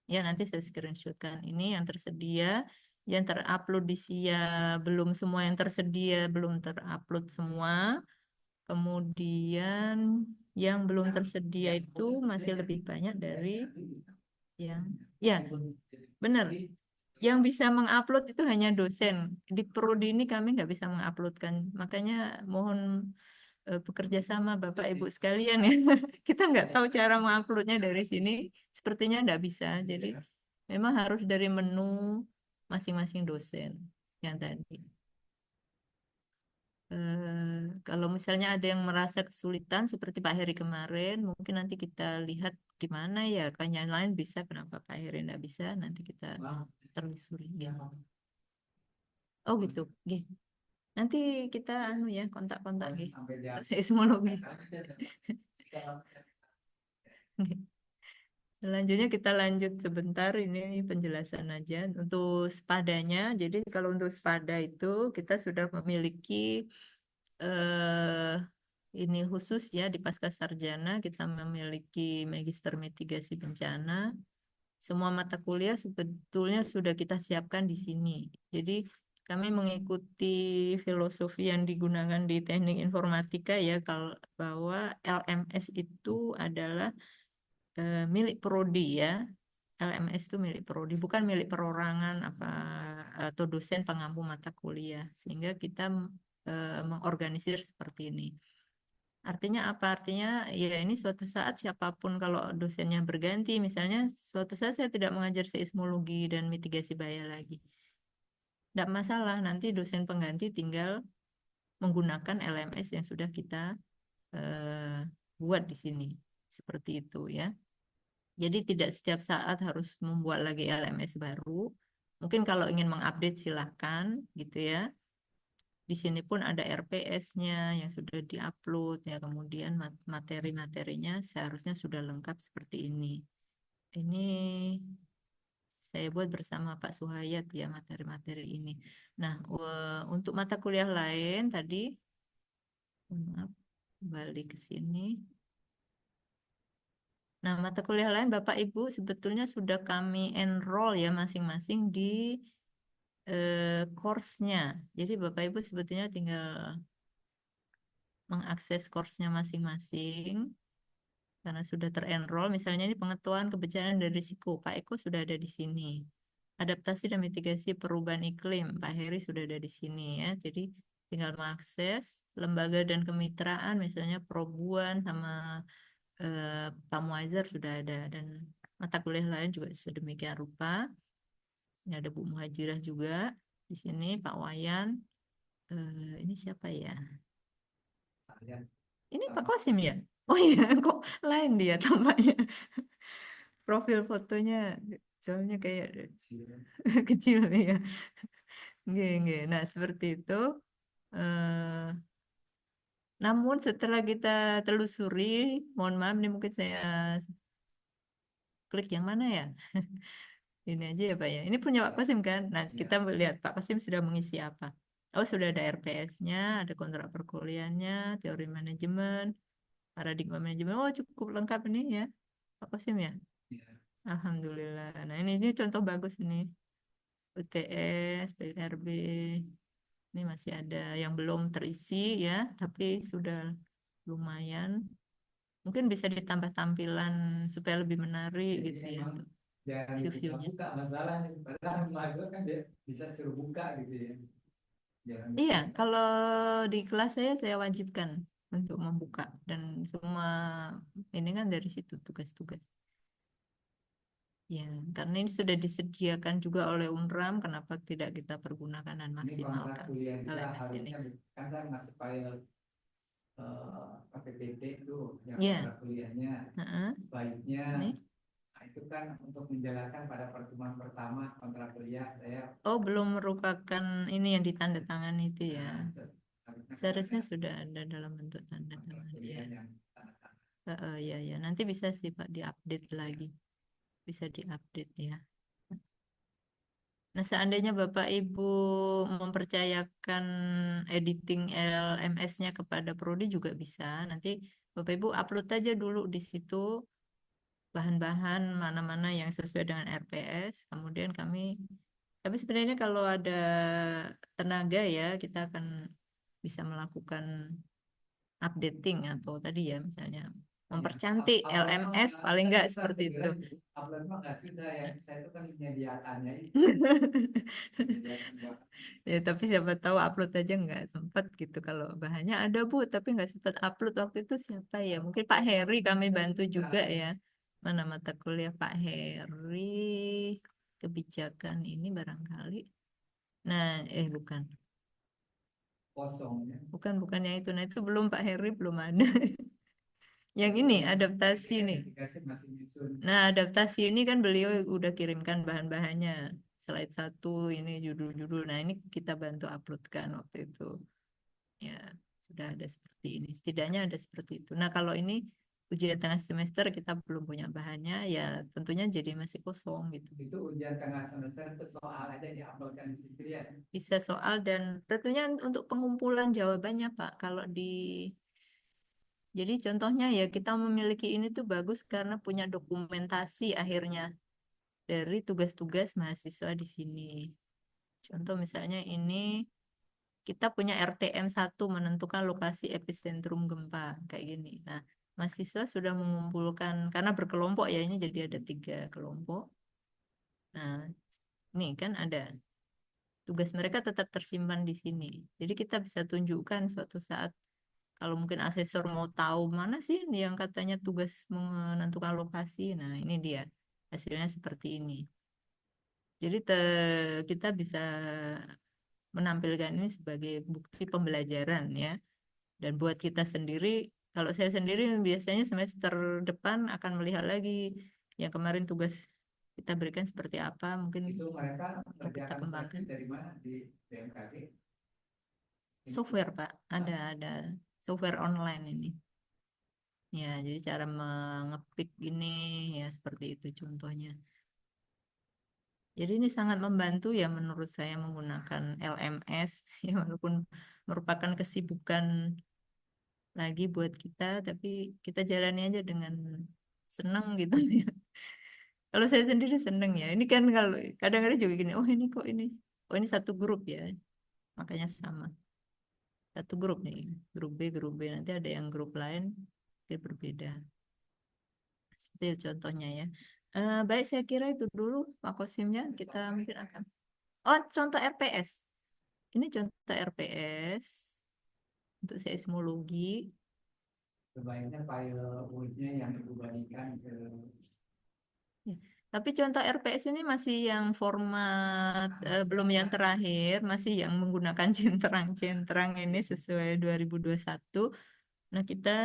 Ya, nanti saya screenshotkan. Ini yang tersedia, yang terupload di SIA belum semua yang tersedia, belum terupload semua. Kemudian yang belum tersedia itu masih lebih banyak dari yang, ya, benar. Yang bisa mengupload itu hanya dosen. Di Prodi ini kami nggak bisa menguploadkan. Makanya mohon bekerja sama Bapak Ibu sekalian ya. Kita nggak tahu cara menguploadnya dari sini. Sepertinya nggak bisa. Jadi memang harus dari menu masing-masing dosen yang tadi. Kalau misalnya ada yang merasa kesulitan seperti Pak Heri kemarin, mungkin nanti kita lihat di mana ya. Kan yang lain bisa, kenapa Pak Heri nggak bisa? Nanti kita telusuri. Ya. Oh gitu. Oke. Nanti kita anu ya kontak-kontak gitu. Seismologi. Selanjutnya kita lanjut sebentar, ini penjelasan aja untuk sepadanya. Jadi kalau untuk sepada itu kita sudah memiliki eh, ini khusus ya di Pascasarjana kita memiliki Magister Mitigasi Bencana. Semua mata kuliah sebetulnya sudah kita siapkan di sini. Jadi kami mengikuti filosofi yang digunakan di teknik informatika ya, kalau bahwa LMS itu adalah milik prodi ya. LMS itu milik prodi, bukan milik perorangan apa atau dosen pengampu mata kuliah. Sehingga kita mengorganisir seperti ini. Artinya apa? Artinya ya ini suatu saat siapapun kalau dosennya berganti, misalnya suatu saat saya tidak mengajar seismologi dan mitigasi bahaya lagi. Tidak masalah, nanti dosen pengganti tinggal menggunakan LMS yang sudah kita eh, buat di sini. Seperti itu ya. Jadi tidak setiap saat harus membuat lagi LMS baru. Mungkin kalau ingin mengupdate silahkan gitu ya. Di sini pun ada RPS-nya yang sudah diupload ya. Kemudian materi-materinya seharusnya sudah lengkap seperti ini. Ini saya buat bersama Pak Suhayat ya materi-materi ini. Nah, untuk mata kuliah lain tadi, maaf, balik ke sini. Nah, mata kuliah lain Bapak Ibu sebetulnya sudah kami enroll ya masing-masing di course-nya. Jadi Bapak Ibu sebetulnya tinggal mengakses course-nya masing-masing karena sudah terenroll. Misalnya ini pengetahuan kebencanaan dan risiko. Pak Eko sudah ada di sini. Adaptasi dan mitigasi perubahan iklim. Pak Heri sudah ada di sini ya. Jadi tinggal mengakses lembaga dan kemitraan misalnya Probuan sama Pak Muazzar sudah ada dan mata kuliah lain juga sedemikian rupa. Ini ada Bu Muhajirah juga di sini, Pak Wayan. Ini siapa ya? Ini Pak Kosim ya? Oh iya, kok lain dia tampaknya. Profil fotonya soalnya kayak kecil nih ya. Nggih, nggih. Nah, seperti itu. Eh, namun setelah kita telusuri, mohon maaf nih mungkin saya klik yang mana ya? Ini aja ya Pak ya. Ini punya Pak Kosim kan? Nah, kita lihat Pak Kosim sudah mengisi apa. Oh, sudah ada RPS-nya, ada kontrak perkuliahannya, teori manajemen, paradigma manajemen. Oh, cukup lengkap ini ya. Pak Kosim ya? Alhamdulillah. Nah, ini contoh bagus ini. UTS, PRB. Ini masih ada yang belum terisi ya, tapi sudah lumayan. Mungkin bisa ditambah tampilan supaya lebih menarik Jadi gitu ya. emang jangan View-nya. dibuka masalahnya. Padahal mahasiswa kan dia bisa suruh buka gitu ya. Jangan Iya, dibuka. kalau di kelas saya wajibkan untuk membuka dan semua ini kan dari situ tugas-tugas. Ya, karena ini sudah disediakan juga oleh UNRAM, kenapa tidak kita pergunakan dan Ini kontrak maksimalkan kuliah kita LMS ini? harusnya kan saya ngasih file PPT itu yang Ya, kontrak kuliahnya heeh. baiknya. Ini. Nah, itu kan untuk menjelaskan pada pertemuan pertama kontrak kuliah saya. Oh, belum merupakan ini yang ditandatangani itu ya. Harusnya kan Seharusnya ada sudah ada dalam bentuk tanda kontrak tangan ya. kuliah yang tanda tangan. Ya, ya. Nanti bisa sih Pak diupdate lagi. Bisa diupdate ya. Nah, seandainya Bapak Ibu mempercayakan editing LMS-nya kepada Prodi juga bisa. Nanti Bapak Ibu upload aja dulu di situ bahan-bahan mana-mana yang sesuai dengan RPS. Kemudian tapi sebenarnya kalau ada tenaga ya, kita akan bisa melakukan updating atau tadi ya misalnya mempercantik LMS paling nggak seperti itu. Upload mah nggak susah ya. Saya itu kan menyediakannya itu. Ya, tapi siapa tahu upload aja nggak sempet gitu. Kalau bahannya ada Bu, tapi nggak sempet upload waktu itu siapa ya? Mungkin Pak Heri kami bantu juga ya. Mana mata kuliah Pak Heri kebijakan ini barangkali. Nah, bukan, Kosong ya. bukan yang itu. Nah itu belum Pak Heri belum ada. Yang ini adaptasi nih. Dikasih masih nyusun. Nah, adaptasi ini kan beliau udah kirimkan bahan-bahannya. Slide satu ini judul-judul. Nah, ini kita bantu uploadkan waktu itu. Ya, sudah ada seperti ini. Setidaknya ada seperti itu. Nah, kalau ini ujian tengah semester kita belum punya bahannya, ya tentunya jadi masih kosong gitu. Itu ujian tengah semester itu soal aja diuploadkan di situ ya. Bisa soal dan tentunya untuk pengumpulan jawabannya Pak. Jadi contohnya ya kita memiliki ini tuh bagus karena punya dokumentasi akhirnya dari tugas-tugas mahasiswa di sini. Contoh misalnya ini kita punya RTM 1 menentukan lokasi epicentrum gempa kayak gini. Nah, mahasiswa sudah mengumpulkan karena berkelompok ya ini jadi ada 3 kelompok. Nah, ini kan ada tugas mereka tetap tersimpan di sini. Jadi kita bisa tunjukkan suatu saat kalau mungkin asesor mau tahu mana sih yang katanya tugas menentukan lokasi. Nah, ini dia hasilnya seperti ini. Jadi kita bisa menampilkan ini sebagai bukti pembelajaran ya. Dan buat kita sendiri, kalau saya sendiri biasanya semester depan akan melihat lagi yang kemarin tugas kita berikan seperti apa, mungkin Itu mereka mau kita mengerjakan kembangkan. tugasnya dari mana di BMKG? Software, Pak. Ada software online ini. Ya, jadi cara mengetik ini ya seperti itu contohnya. Jadi ini sangat membantu ya menurut saya menggunakan LMS ya walaupun merupakan kesibukan lagi buat kita, tapi kita jalani aja dengan senang gitu ya. Kalau saya sendiri seneng ya. Ini kan kalau kadang-kadang juga gini, oh ini kok ini, oh ini satu grup ya, makanya sama. Satu grup nih, grup B, nanti ada yang grup lain, dia berbeda. Seperti itu contohnya ya. Baik, saya kira itu dulu Pak Kosimnya. Kita mungkin akan. Oh, contoh RPS. Ini contoh RPS untuk seismologi. Sebaiknya file Word-nya yang dibandingkan ke Ya. Tapi contoh RPS ini masih yang format belum yang terakhir, masih yang menggunakan centrang-centrang ini sesuai 2021. Nah, kita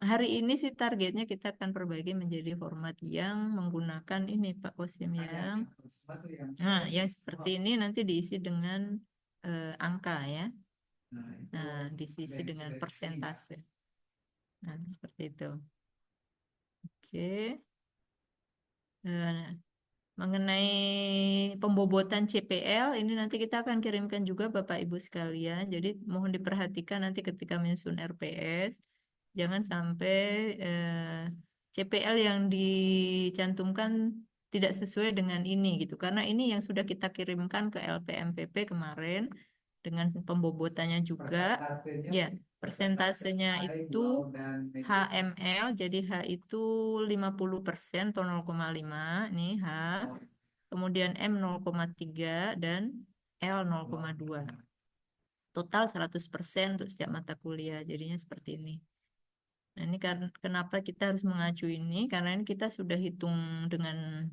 hari ini sih targetnya kita akan perbaiki menjadi format yang menggunakan ini Pak Kosim yang sesuatu yang nah, yang seperti ini nanti diisi dengan angka ya. nah, itu Nah, diisi dengan sudah persentase. Nah, seperti itu. Oke. Eh, Mengenai pembobotan CPL, ini nanti kita akan kirimkan juga Bapak Ibu sekalian. Jadi mohon diperhatikan nanti ketika menyusun RPS, jangan sampai CPL yang dicantumkan tidak sesuai dengan ini gitu. Karena ini yang sudah kita kirimkan ke LPMPP kemarin dengan pembobotannya juga. persentasenya Ya, persentasenya ada itu ibu dan HML, jadi H itu 50% atau 0,5, nih H. Kemudian M 0,3 dan L 0,2. Total 100% untuk setiap mata kuliah. Jadinya seperti ini. Nah, ini karena kenapa kita harus mengacu ini? Karena ini kita sudah hitung dengan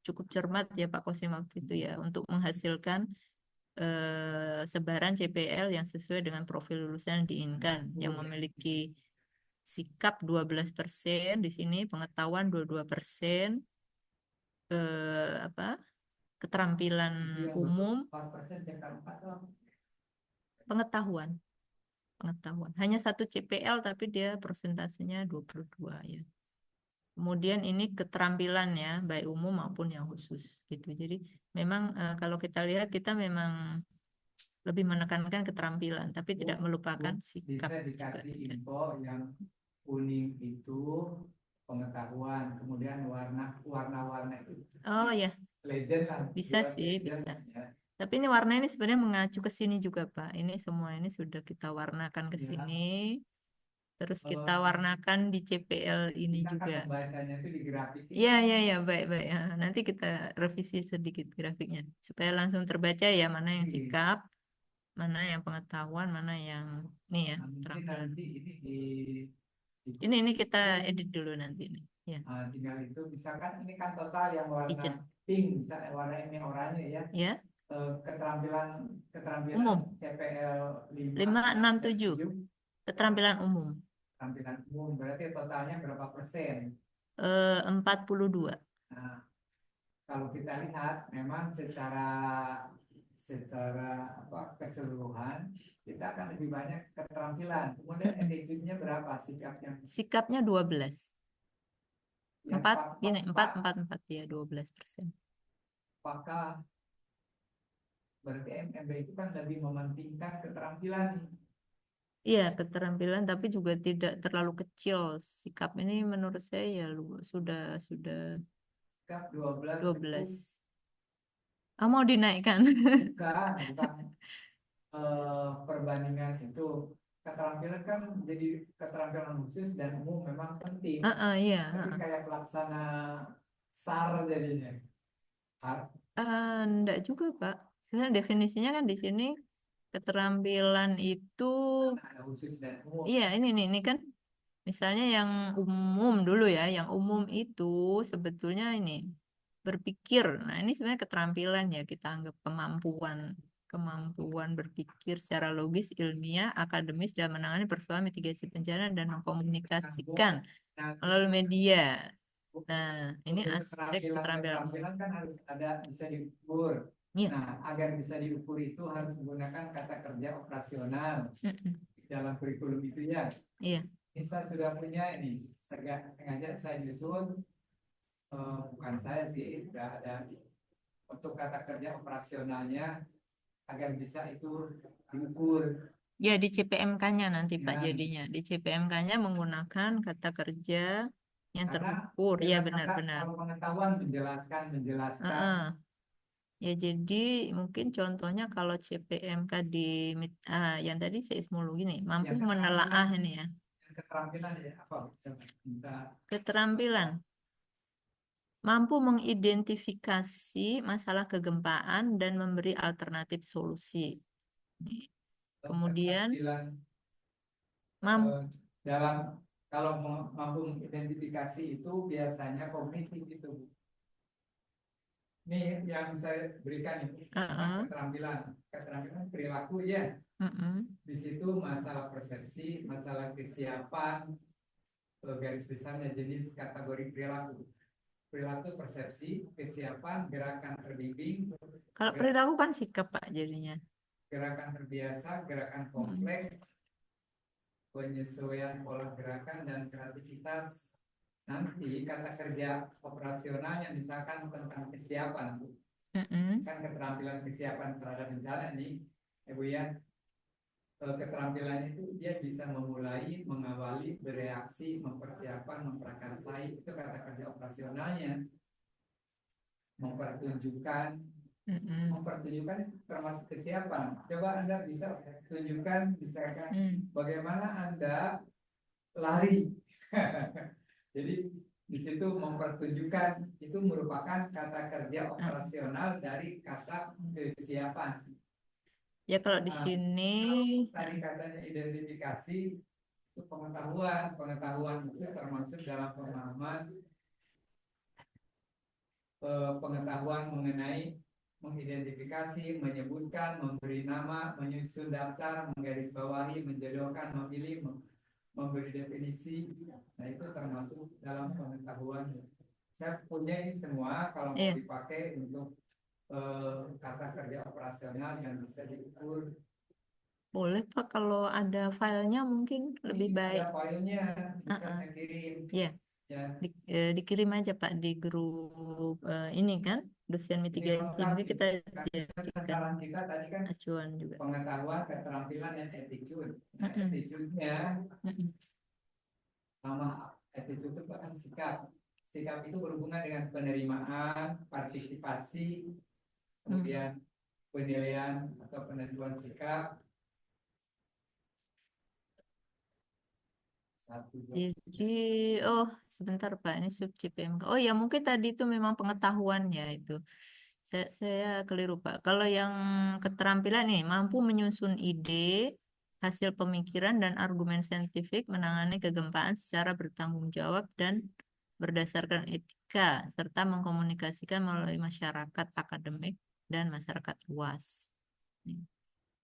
cukup cermat ya Pak Kosim waktu itu ya untuk menghasilkan sebaran CPL yang sesuai dengan profil lulusan yang diinginkan, yang memiliki sikap 12%, di sini pengetahuan 22%, apa keterampilan umum, 4% cekal 4 tuh pengetahuan, hanya satu CPL tapi dia persentasenya 22 ya. Kemudian ini keterampilan ya, baik umum maupun yang khusus gitu. Jadi memang kalau kita lihat kita memang lebih menekankan keterampilan tapi tidak melupakan sikap bisa juga. dikasih info yang kuning itu pengetahuan, kemudian warna-warna itu Oh ya, legend lah, bisa buat sih, legend bisa. ya. Tapi ini warna ini sebenarnya mengacu ke sini juga, Pak. Ini semua ini sudah kita warnakan ke Ya. sini. Terus kita warnakan di CPL ini Kita kan juga. membacanya itu di grafik ini. Iya, iya, iya, baik, baik. Nanti kita revisi sedikit grafiknya. Supaya langsung terbaca ya mana yang Iya. sikap, mana yang pengetahuan, mana yang nih ya, Nah, mungkin keterampilan. nanti ini Ini kita edit dulu nanti nih. Ya, tinggal itu misalkan ini kan total yang warna izin. pink, misalnya warna ini oranye ya. Ya, Keterampilan keterampilan umum. CPL 5, 5 6, 7. Keterampilan umum. keterampilan umum berarti totalnya berapa persen? 42. Nah, kalau kita lihat memang secara secara keseluruhan kita akan lebih banyak keterampilan. Kemudian attitude-nya berapa sikapnya? Sikapnya 12. Yang 4, pak- gini, pak- 4 ya, 12%. apakah berarti MMB itu kan lebih mementingkan keterampilan. Iya, keterampilan tapi juga tidak terlalu kecil. Sikap ini menurut saya ya sudah Sikap 12 itu 12. Ah, mau dinaikkan? bukan perbandingan itu. Keterampilan kan jadi keterampilan khusus dan umum memang penting. Iya. Tapi kayak pelaksana SAR jadinya. Enggak juga, Pak. Sebenarnya definisinya kan di sini keterampilan itu, Ada khusus dan umum. iya ini kan misalnya yang umum dulu ya, yang umum itu sebetulnya ini berpikir. Nah, ini sebenarnya keterampilan ya, kita anggap kemampuan berpikir secara logis, ilmiah, akademis dalam menangani persoalan mitigasi bencana dan mengkomunikasikan melalui media. Nah, ini aspek keterampilan. Keterampilan kan harus ada bisa diukur. Iya. Nah, agar bisa diukur itu harus menggunakan kata kerja operasional dalam kurikulum itu ya. Iya. Ini saya sudah punya ini, sengaja saya nyusun, bukan saya sih, sudah ada untuk kata kerja operasionalnya agar bisa itu diukur. Ya, di CPMK-nya nanti Pak Ya. jadinya. Di CPMK-nya menggunakan kata kerja yang Karena terukur. Ya, dengan kata- benar-benar. Kalau pengetahuan menjelaskan. Ya, jadi mungkin contohnya kalau CPMK yang tadi seismologi nih, mampu Ya, menelaah ini ya. Keterampilan ya apa? Kita Keterampilan. Mampu mengidentifikasi masalah kegempaan dan memberi alternatif solusi. Kemudian keterampilan, mampu dalam kalau mampu mengidentifikasi itu biasanya kognitif itu. Ini yang saya berikan ini keterampilan perilaku ya. Di situ masalah persepsi, masalah kesiapan, garis besarnya jenis kategori perilaku, persepsi, kesiapan, gerakan terbimbing. Kalau perilaku kan sikap Pak jadinya. Gerakan terbiasa, gerakan kompleks, penyesuaian pola gerakan dan kreativitas. Nanti kata kerja operasionalnya misalkan tentang kesiapan, kan keterampilan kesiapan terhadap bencana nih, Ibu ya. Keterampilan itu dia bisa memulai, mengawali, bereaksi, mempersiapkan, memprakarsai, itu kata kerja operasionalnya. Mempertunjukkan termasuk kesiapan. Coba Anda bisa tunjukkan, misalkan bagaimana Anda lari. Jadi di situ mempertunjukkan itu merupakan kata kerja operasional dari kata kesiapan. Ya kalau di sini tadi katanya identifikasi itu pengetahuan itu termasuk dalam pemahaman pengetahuan mengenai mengidentifikasi, menyebutkan, memberi nama, menyusun daftar, menggarisbawahi, menjodohkan, memilih, memberi definisi. Nah itu termasuk dalam pengetahuan. Saya punya ini semua kalau mau dipakai untuk kata kerja operasional yang bisa diukur. Boleh Pak, kalau ada filenya mungkin lebih baik. Ada filenya, bisa saya kirim. Ya. Dikirim aja Pak di grup ini kan, dosen mitigasi. Mungkin kita jadikan kita tadi kan acuan juga. Pengetahuan, keterampilan, dan attitude. Nah, attitude-nya nama attitude itu kan sikap. Sikap itu berhubungan dengan penerimaan, partisipasi, kemudian penilaian atau penentuan sikap. Jadi, sebentar Pak, ini sub CPMK. Oh ya, mungkin tadi itu memang pengetahuan ya itu. Saya keliru Pak. Kalau yang keterampilan nih, mampu menyusun ide, hasil pemikiran dan argumen saintifik, menangani kegempaan secara bertanggung jawab dan berdasarkan etika, serta mengkomunikasikan melalui masyarakat akademik dan masyarakat luas.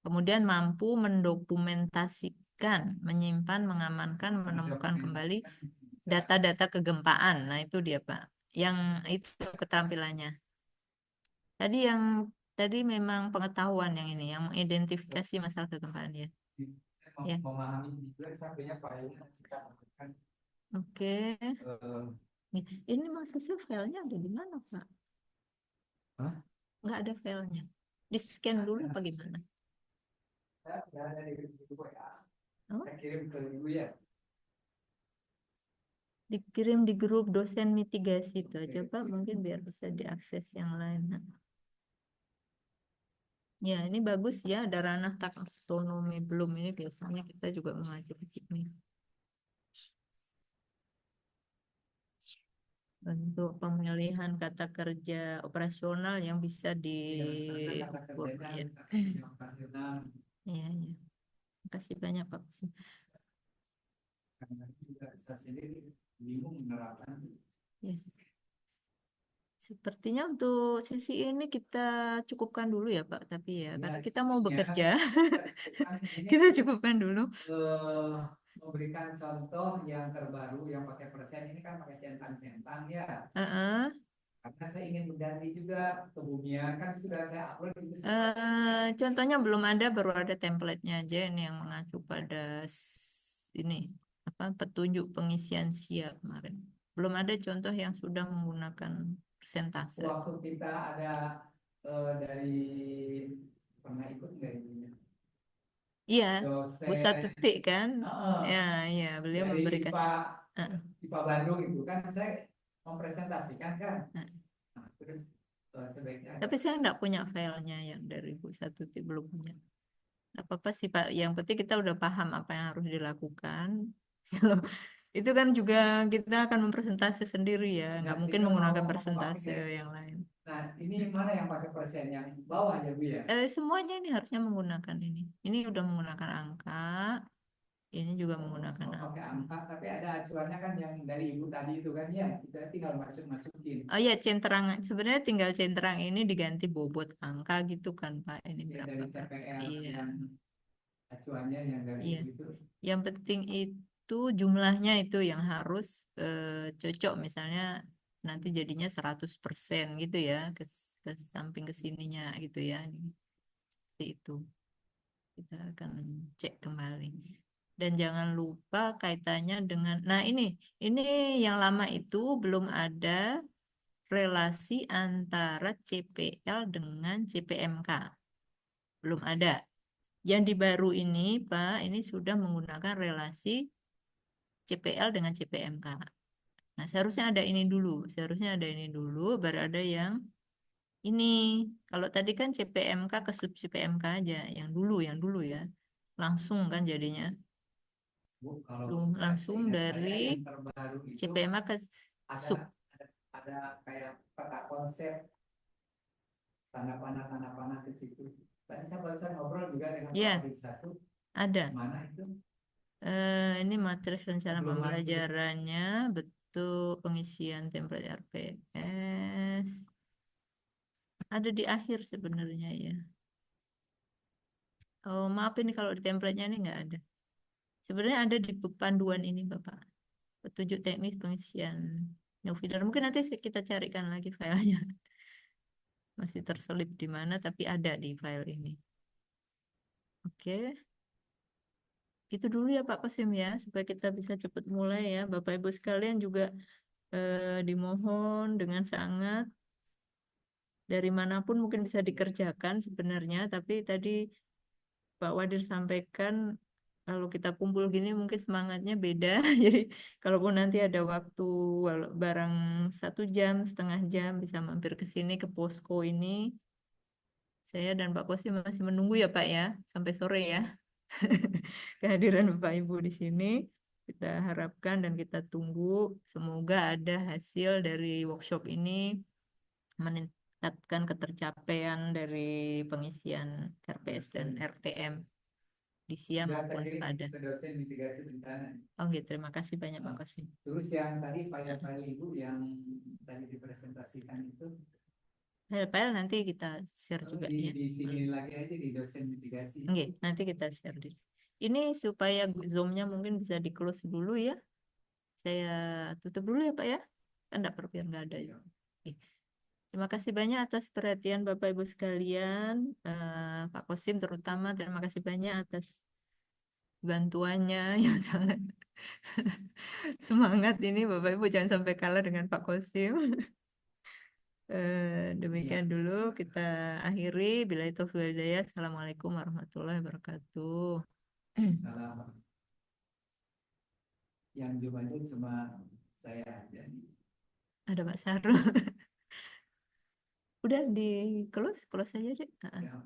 Kemudian mampu mendokumentasikan, menyimpan, mengamankan, menemukan kembali data-data kegempaan. Nah, itu dia, Pak. Yang itu keterampilannya. Tadi yang tadi memang pengetahuan yang ini, yang mengidentifikasi masalah kegempaan ya. Ya. Memahami juga sampai filenya kita akan Oke. Nih, ini maksudnya filenya ada di mana, Pak? Hah? Nggak ada filenya. Di-scan dulu apa gimana? saya ada di WA. Oh, Saya kirim ke ibu ya. dikirim di grup dosen mitigasi itu aja, Pak. Mungkin biar bisa diakses yang lain. Nah. Ya, ini bagus ya. Ada ranah taksonomi belum. Ini biasanya kita juga mengacu ke sini. Untuk pemilihan kata kerja operasional yang bisa diukur ya. Operasional. Iya, iya. Makasih banyak Pak Kusim. Karena juga saya sendiri bingung menerapkan. Ya. Sepertinya untuk sesi ini kita cukupkan dulu ya Pak, tapi ya karena kita mau bekerja, kita cukupkan dulu. Memberikan contoh yang terbaru yang pakai persen ini kan pakai centang-centang ya. Karena saya ingin mengganti juga kebumian kan sudah saya upload itu semua. Contohnya belum ada, baru ada template-nya aja ini yang mengacu pada ini apa petunjuk pengisian SIA kemarin. Belum ada contoh yang sudah menggunakan persentase. Waktu kita ada dari pernah ikut nggak ibunya? Iya, Bu Dosen Satuti kan? Ya, iya, beliau dari memberikan. IPA Bandung itu kan saya mempresentasikan kan. Nah, Nah, terus sebaiknya tapi saya enggak punya filenya yang dari Bu Satuti, belum punya. Nggak apa-apa sih Pak, yang penting kita udah paham apa yang harus dilakukan. Kalau itu kan juga kita akan mempresentasi sendiri ya, nggak Nah, mungkin kita menggunakan mau persentase pakai. yang lain. Nah, ini mana yang pakai persen yang bawah ya Bu ya? Semuanya ini harusnya menggunakan ini. Ini udah menggunakan angka, ini juga menggunakan Pakai angka. angka, tapi ada acuannya kan yang dari ibu tadi itu kan ya, kita tinggal masukin. Oh ya, centrang sebenarnya tinggal centrang ini diganti bobot angka gitu kan Pak. Ini Ya, berapa dari Pak? CPR Iya, yang acuannya yang dari iya. ibu itu. Yang penting itu jumlahnya itu yang harus cocok, misalnya nanti jadinya 100% gitu ya ke samping ke sininya gitu ya. Seperti itu. Kita akan cek kembali. Dan jangan lupa kaitannya dengan, nah ini yang lama itu belum ada relasi antara CPL dengan CPMK. Belum ada. Yang di baru ini, Pak, ini sudah menggunakan relasi CPL dengan CPMK. Nah, seharusnya ada ini dulu. Seharusnya ada ini dulu, baru ada yang ini. Kalau tadi kan CPMK ke sub CPMK aja. Yang dulu ya. Langsung kan jadinya. Bu, kalau Langsung seingat saya dari yang terbaru itu CPMK ke ada sub. ada kayak peta konsep tanda panah ke situ. Tadi saya barusan ngobrol juga dengan Ya, Pak Adit satu. ada. Mana itu? Ini materi rencana Belum ada. pembelajarannya, betul pengisian template RPS. Ada di akhir sebenarnya ya. Oh, maaf ini kalau di template-nya ini nggak ada. Sebenarnya ada di panduan ini, Bapak. Petunjuk teknis pengisian Neofeeder. Mungkin nanti kita carikan lagi filenya. Masih terselip di mana, tapi ada di file ini. Oke. Itu dulu ya Pak Kosim ya, supaya kita bisa cepat mulai ya. Bapak Ibu sekalian juga dimohon dengan sangat dari manapun mungkin bisa dikerjakan sebenarnya, tapi tadi Pak Wadir sampaikan kalau kita kumpul gini mungkin semangatnya beda. Jadi kalaupun nanti ada waktu barang 1 jam, setengah jam bisa mampir ke sini ke posko ini. Saya dan Pak Kosim masih menunggu ya Pak ya, sampai sore ya. Kehadiran Bapak Ibu di sini. Kita harapkan dan kita tunggu semoga ada hasil dari workshop ini meningkatkan ketercapaian dari pengisian RPS dan RTM di SIA maupun SPADA. Ke dosen mitigasi bencana. Oke, terima kasih banyak Pak Kosim. Terus yang tadi file-file ibu yang tadi dipresentasikan itu File nanti kita share juga ya. di sini lagi aja di dosen mitigasi. Oke, nanti kita share di. Ini supaya Zoom-nya mungkin bisa di close dulu ya. Saya tutup dulu ya Pak ya. Kan enggak perlu nggak ada. Oke. Terima kasih banyak atas perhatian Bapak Ibu sekalian. Pak Kosim terutama terima kasih banyak atas bantuannya yang sangat semangat ini Bapak Ibu jangan sampai kalah dengan Pak Kosim. Demikian dulu kita akhiri. Bila itu hidayah. Assalamualaikum warahmatullahi wabarakatuh. Salam. Yang jumlahnya cuma saya aja. Ada Pak Sarul. Udah di close aja deh. Ya.